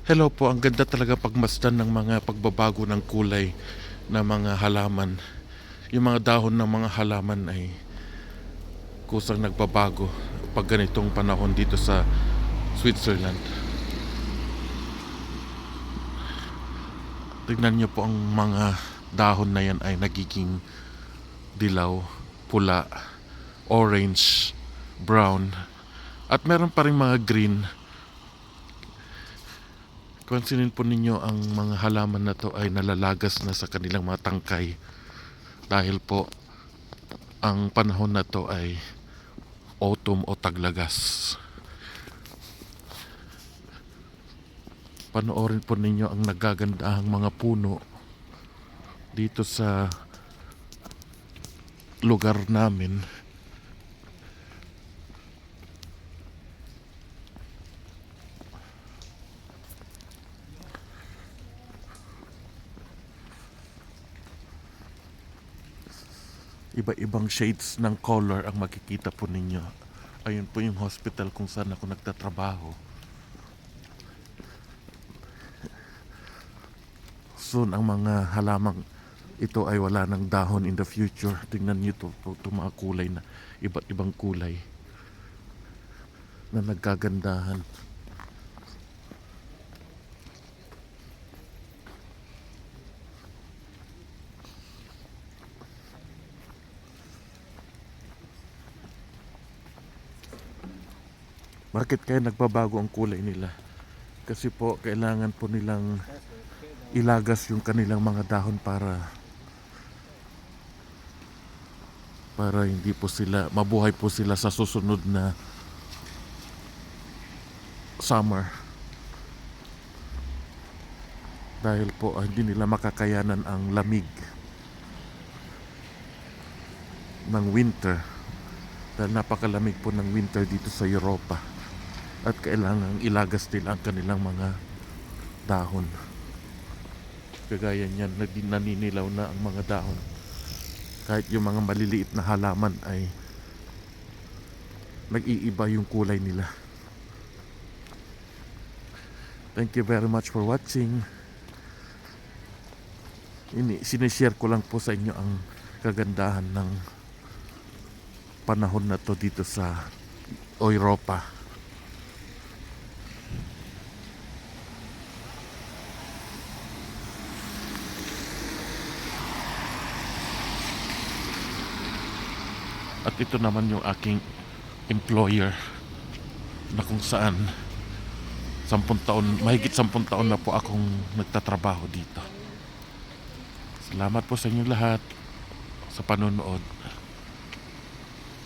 Hello po, ang ganda talaga pagmasdan ng mga pagbabago ng kulay ng mga halaman. Yung mga dahon ng mga halaman ay kusang nagbabago pag ganitong panahon dito sa Switzerland. Tignan niyo po ang mga dahon na yan ay nagiging dilaw, pula, orange, brown, at meron pa rin mga green. Pansinin po ninyo ang mga halaman na to ay nalalagas na sa kanilang mga tangkay dahil po ang panahon na to ay autumn o taglagas. Panoorin po ninyo ang nagagandahang mga puno dito sa lugar namin. Iba-ibang shades ng color ang makikita po ninyo. Ayun po yung hospital kung saan ako nagtatrabaho. Soon ang mga halamang ito ay wala ng dahon in the future. Tingnan niyo ito mga kulay na iba't ibang kulay na nagkagandahan. Bakit kaya nagbabago ang kulay nila? Kasi po kailangan po nilang ilagas yung kanilang mga dahon para hindi po sila mabuhay po sila sa susunod na summer. Dahil po hindi nila makakayanan ang lamig ng winter. Dahil napakalamig po ng winter dito sa Europa. At kailangan ilagas nila ang kanilang mga dahon. Kagaya niyan, naninilaw na ang mga dahon. Kahit yung mga maliliit na halaman ay nag-iiba yung kulay nila. Thank you very much for watching. Sinishare ko lang po sa inyo ang kagandahan ng panahon na to dito sa Europa. At ito naman yung aking employer na kung saan 10 taon, mahigit 10 taon na po akong nagtatrabaho dito. Salamat po sa inyo lahat sa panonood.